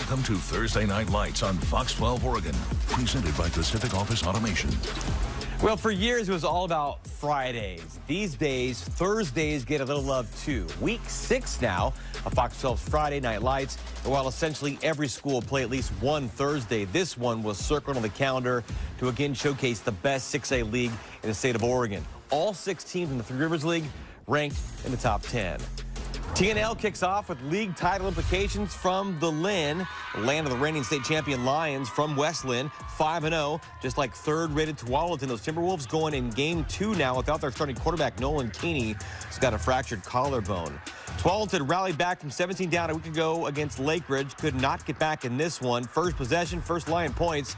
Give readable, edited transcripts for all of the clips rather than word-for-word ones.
Welcome to Thursday Night Lights on Fox 12 Oregon, presented by Pacific Office Automation. Well, for years, it was all about Fridays. These days, Thursdays get a little love, too. Week 6 now of Fox 12's Friday Night Lights. And while essentially every school will play at least one Thursday, this one was circled on the calendar to again showcase the best 6A league in the state of Oregon. All 6 teams in the Three Rivers League ranked in the top 10. TNL kicks off with league title implications from the Lynn, land of the reigning state champion Lions from West Lynn, 5-0, just like third-rated Tualatin. Those Timberwolves going in Game 2 now without their starting quarterback Nolan Keeney, who's got a fractured collarbone. Tualatin rallied back from 17 down a week ago against Lake Ridge, could not get back in this one. First possession, first Lion points.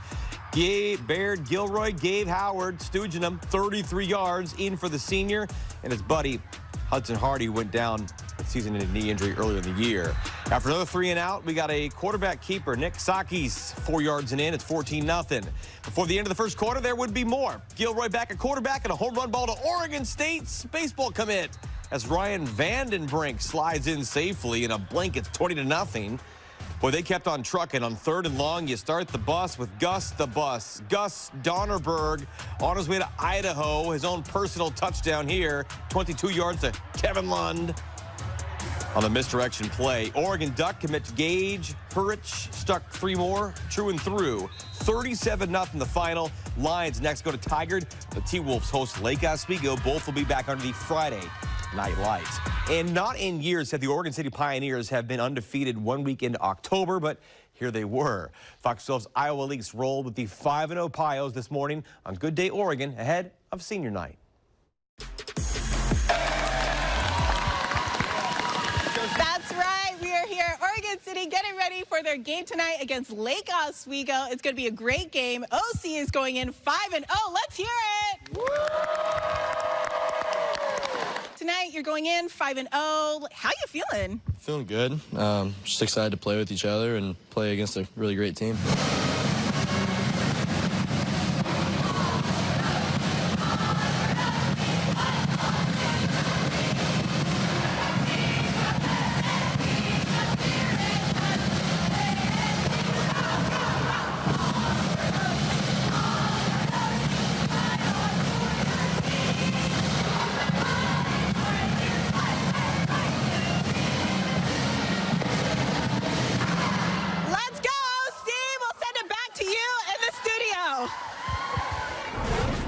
Baird, Gilroy, Gabe Howard, stooging him 33 yards in for the senior, and his buddy Hudson Hardy went down season-ending knee injury earlier in the year. After another 3 and out, we got a quarterback keeper, Nick Sakis, 4 yards and in. It's 14-0. Before the end of the first quarter, there would be more. Gilroy back at quarterback and a home run ball to Oregon State's baseball commit as Ryan Vandenbrink slides in safely in a blink. It's 20-0. Boy, they kept on trucking. On 3rd and long, you start the bus with Gus the Bus. Gus Donnerberg on his way to Idaho. His own personal touchdown here. 22 yards to Kevin Lund on the misdirection play. Oregon Duck commit to Gage. Hurich stuck 3 more. True and through. 37-0 the final. Lions next go to Tigard. The T-Wolves host Lake Oswego. Both will be back under the Friday Night Lights. And not in years have the Oregon City Pioneers have been undefeated one week into October, but here they were. Fox 12's Iowa Leaks rolled with the 5-0 Pios this morning on Good Day Oregon ahead of senior night. That's right. We are here at Oregon City getting ready for their game tonight against Lake Oswego. It's going to be a great game. OC is going in 5-0. Let's hear it. Woo! Tonight, you're going in 5-0. How you feeling? Feeling good. Just excited to play with each other and play against a really great team.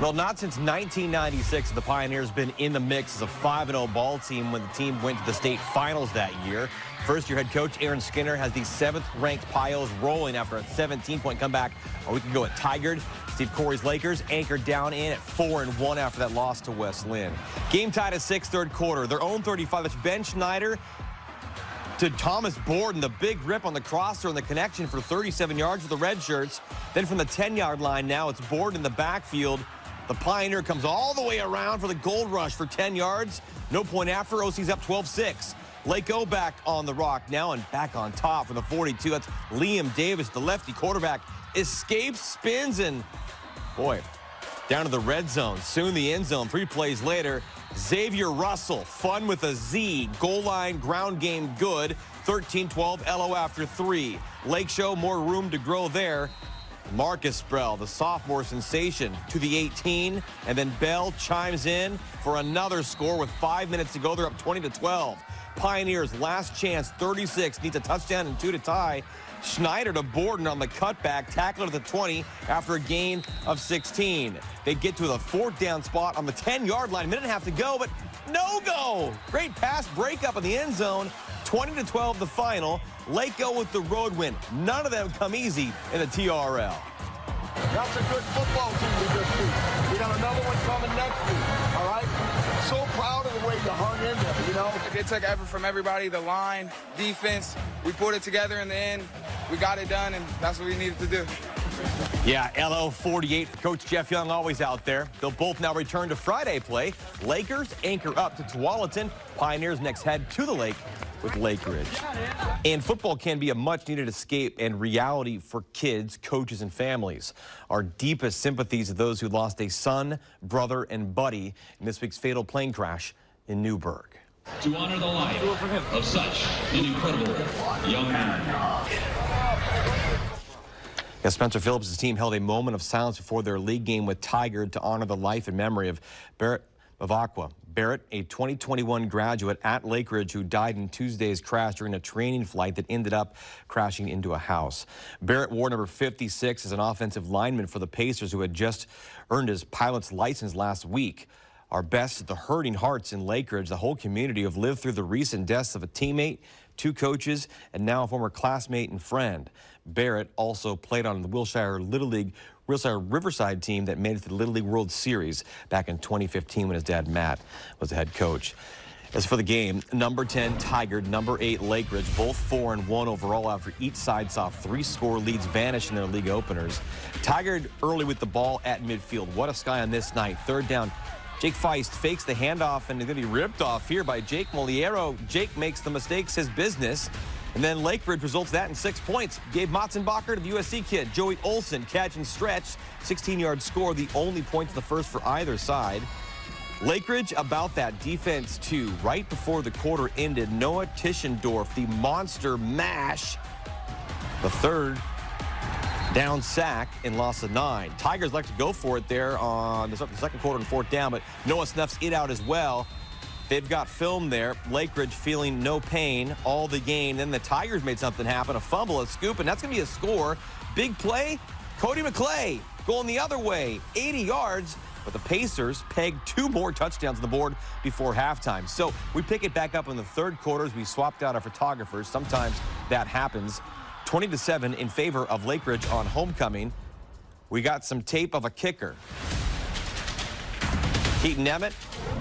Well, not since 1996 have the Pioneers been in the mix as a 5-0 ball team when the team went to the state finals that year. First-year head coach Aaron Skinner has the 7th-ranked Pios rolling after a 17-point comeback a week ago at Tigard. Steve Corey's Lakers anchored down in at 4-1 after that loss to West Lynn. Game tied at 6, 3rd quarter. Their own 35. That's Ben Schneider to Thomas Borden, the big rip on the crosser and the connection for 37 yards with the red shirts. Then from the 10-yard line now, it's Borden in the backfield. The Pioneer comes all the way around for the gold rush for 10 yards. No point after. OC's up 12-6. Lake O back on the rock now and back on top for the 42. That's Liam Davis, the lefty quarterback. Escapes, spins, and boy, down to the red zone. Soon the end zone. 3 plays later, Xavier Russell, fun with a Z. Goal line, ground game good. 13-12, LO after 3. Lake Show, more room to grow there. Marcus Sprell, the sophomore sensation, to the 18, and then Bell chimes in for another score with 5 minutes to go. They're up 20-12. Pioneers last chance, 36, needs a touchdown and 2 to tie. Schneider to Borden on the cutback, tackle to the 20 after a gain of 16. They get to the 4th down spot on the 10-yard line, minute and a half to go, but no go. Great pass breakup in the end zone. 20-12 the final. Lake go with the road win. None of them come easy in the TRL. That's a good football team we just beat. We got another one coming next week, all right? So proud of the way you hung in there, you know? It took effort from everybody, the line, defense. We put it together in the end. We got it done, and that's what we needed to do. Yeah, LO 48. Coach Jeff Young always out there. They'll both now return to Friday play. Lakers anchor up to Tualatin. Pioneers next head to the lake with Lake Ridge. And football can be a much-needed escape and reality for kids, coaches, and families. Our deepest sympathies to those who lost a son, brother, and buddy in this week's fatal plane crash in Newburgh. To honor the life of such an incredible young man. Yeah, Spencer Phillips' team held a moment of silence before their league game with Tigard to honor the life and memory of Barrett Mavakwa. Barrett, a 2021 graduate at Lake Ridge who died in Tuesday's crash during a training flight that ended up crashing into a house. Barrett wore number 56 as an offensive lineman for the Pacers, who had just earned his pilot's license last week. Our best at the hurting hearts in Lake Ridge, the whole community, have lived through the recent deaths of a teammate, 2 coaches, and now a former classmate and friend. Barrett also played on the Wilshire Riverside team that made it to the Little League World Series back in 2015 when his dad, Matt, was the head coach. As for the game, number 10, Tigard, number 8, Lake Ridge, both 4-1 overall after each side saw 3-score leads vanish in their league openers. Tigard early with the ball at midfield. What a sky on this night. 3rd down. Jake Feist fakes the handoff and is going to be ripped off here by Jake Moliero. Jake makes the mistakes his business. And then Lake Ridge results that in 6 points. Gabe Motzenbacher to the USC kid. Joey Olson, catch and stretch. 16-yard score, the only point of the first for either side. Lake Ridge about that defense, too. Right before the quarter ended, Noah Tischendorf, the monster mash. The 3rd down sack and loss of 9. Tigers like to go for it there on the 2nd quarter and 4th down, but Noah snuffs it out as well. They've got film there. Lake Ridge feeling no pain, all the gain. Then the Tigers made something happen, a fumble, a scoop, and that's going to be a score. Big play, Cody McClay going the other way, 80 yards, but the Pacers pegged 2 more touchdowns on the board before halftime. So we pick it back up in the 3rd quarter as we swapped out our photographers. Sometimes that happens. 20-7 in favor of Lake Ridge on homecoming. We got some tape of a kicker. Keaton Emmett,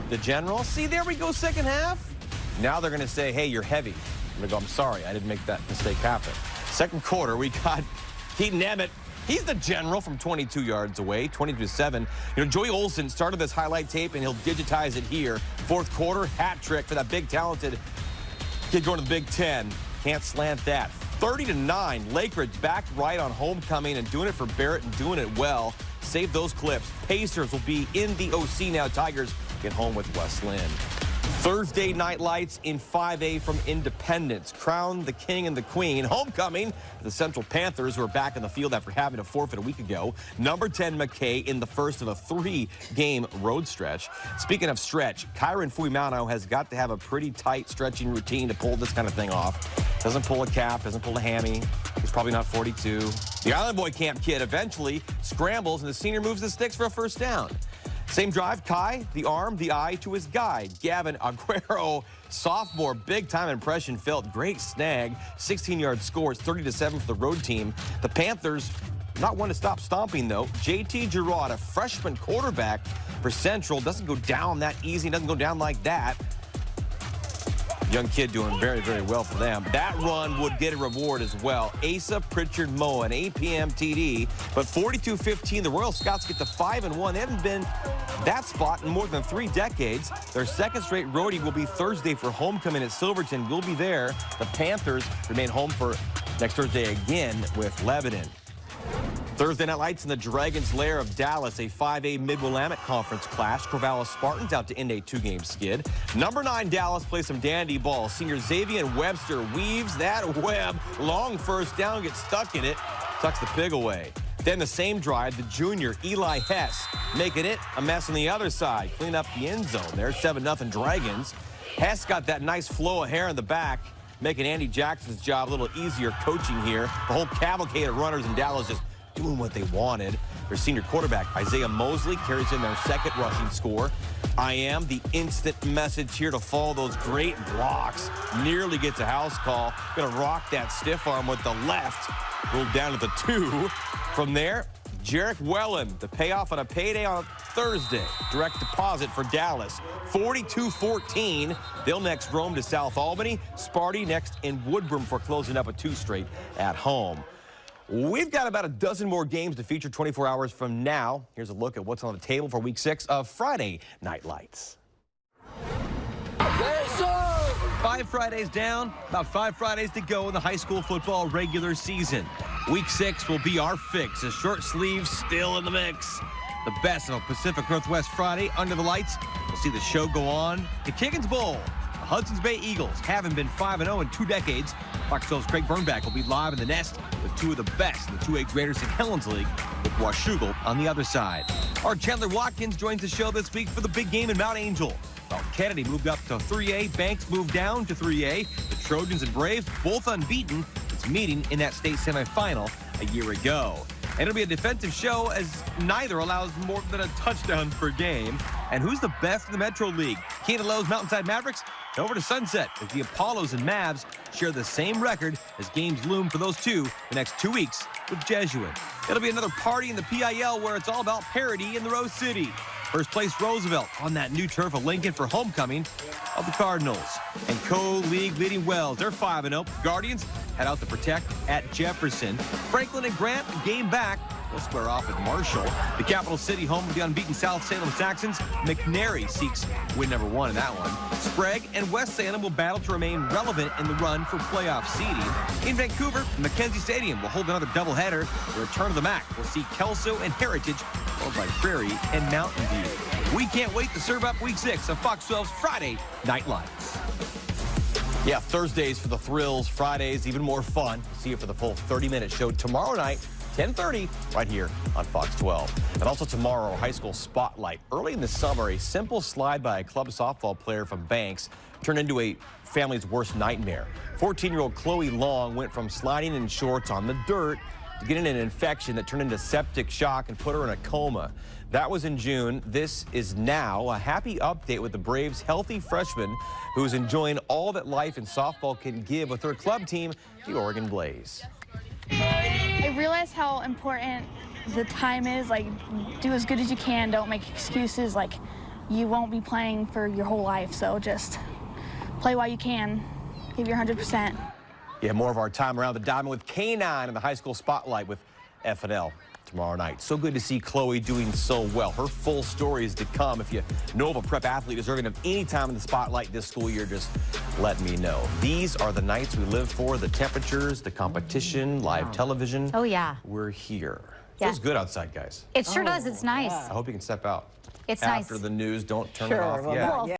the general. See, there we go, 2nd half. Now they're going to say, hey, you're heavy. I'm going to go, I'm sorry, I didn't make that mistake happen. 2nd quarter, we got Keaton Emmett. He's the general from 22 yards away, 22-7. You know, Joey Olson started this highlight tape, and he'll digitize it here. 4th quarter, hat trick for that big, talented kid going to the Big Ten. Can't slant that. 30-9, Lake Ridge back right on homecoming and doing it for Barrett and doing it well. Save those clips. Pacers will be in the OC now. Tigers get home with West Lynn. Thursday night lights in 5A from Independence. Crown the king and the queen. Homecoming, the Central Panthers, who are back in the field after having to forfeit a week ago. Number 10, McKay, in the first of a 3-game road stretch. Speaking of stretch, Kyron Fuimano has got to have a pretty tight stretching routine to pull this kind of thing off. Doesn't pull a calf, doesn't pull a hammy. He's probably not 42. The Island Boy Camp kid eventually scrambles, and the senior moves the sticks for a 1st down. Same drive, Kai, the arm, the eye to his guide. Gavin Aguero, sophomore, big-time impression felt. Great snag. 16-yard score. It's 30-7 for the road team. The Panthers, not one to stop stomping, though. JT Girard, a freshman quarterback for Central, doesn't go down that easy, doesn't go down like that. Young kid doing very, very well for them. That run would get a reward as well. Asa Pritchard Moe, an APM TD, but 42-15, the Royal Scots get to 5-1. They haven't been that spot in more than 3 decades. Their 2nd straight roadie will be Thursday for homecoming at Silverton. We'll be there. The Panthers remain home for next Thursday again with Lebanon. Thursday night lights in the Dragons' lair of Dallas, a 5A Mid-Willamette Conference clash. Corvallis Spartans out to end a 2-game skid. Number 9 Dallas plays some dandy ball. Senior Xavier Webster weaves that web. Long 1st down, gets stuck in it, tucks the pig away. Then the same drive, the junior Eli Hess making it a mess on the other side. Clean up the end zone there, 7-0 Dragons. Hess got that nice flow of hair in the back, making Andy Jackson's job a little easier coaching here. The whole cavalcade of runners in Dallas just doing what they wanted. Their senior quarterback, Isaiah Mosley, carries in their 2nd rushing score. I am the instant message here to follow those great blocks. Nearly gets a house call. Gonna rock that stiff arm with the left. Rolled down to the 2. From there, Jarek Wellen, the payoff on a payday on Thursday. Direct deposit for Dallas. 42-14. They'll next roam to South Albany. Sparty next in Woodburn for closing up a 2 straight at home. We've got about a dozen more games to feature 24 hours from now. Here's a look at what's on the table for Week 6 of Friday Night Lights. 5 Fridays down, about 5 Fridays to go in the high school football regular season. Week 6 will be our fix. A short sleeve still in the mix. The best of a Pacific Northwest Friday under the lights. We'll see the show go on. The Kiggins Bowl, the Hudson's Bay Eagles haven't been 5-0 in 2 decades. Fox 12's Craig Bernbach will be live in the nest with 2 of the best in the 2A Greater St. Helens League with Washougal on the other side. Our Chandler Watkins joins the show this week for the big game in Mount Angel. While Kennedy moved up to 3A, Banks moved down to 3A. The Trojans and Braves, both unbeaten, it's meeting in that state semifinal a year ago. And it'll be a defensive show as neither allows more than a touchdown per game. And who's the best in the Metro League? Canada Lowe's Mountainside Mavericks over to Sunset as the Apollos and Mavs share the same record as games loom for those two the next 2 weeks with Jesuit. It'll be another party in the PIL where it's all about parity in the Rose City. First place Roosevelt on that new turf of Lincoln for homecoming of the Cardinals. And co-league leading Wells, they're 5-0. Guardians head out to protect at Jefferson. Franklin and Grant game back. They'll square off at Marshall. The capital city home of the unbeaten South Salem Saxons. McNary seeks win number 1 in that one. Sprague and West Salem will battle to remain relevant in the run for playoff seeding. In Vancouver, Mackenzie Stadium will hold another doubleheader. The return of the MAC will see Kelso and Heritage, followed by Prairie and Mountain View. We can't wait to serve up Week 6 of Fox 12's Friday Night Lights. Yeah, Thursdays for the thrills, Fridays even more fun. See you for the full 30-minute show tomorrow night, 10:30, right here on Fox 12. And also tomorrow, high school spotlight. Early in the summer, a simple slide by a club softball player from Banks turned into a family's worst nightmare. 14-year-old Chloe Long went from sliding in shorts on the dirt to getting an infection that turned into septic shock and put her in a coma. That was in June. This is now a happy update with the Braves' healthy freshman who's enjoying all that life in softball can give with her club team, the Oregon Blaze. I realize how important the time is. Like, do as good as you can. Don't make excuses. Like, you won't be playing for your whole life, so just play while you can. Give your 100%. Yeah, more of our time around the diamond with K9 in the high school spotlight with FNL tomorrow night. So good to see Chloe doing so well. Her full story is to come. If you know of a prep athlete deserving of any time in the spotlight this school year, just let me know. These are the nights we live for, the temperatures, the competition, live television. Oh, yeah. We're here. Yeah. Feels good outside, guys. It sure does. It's nice. I hope you can step out. It's After nice. the news, don't turn it off yet. Well,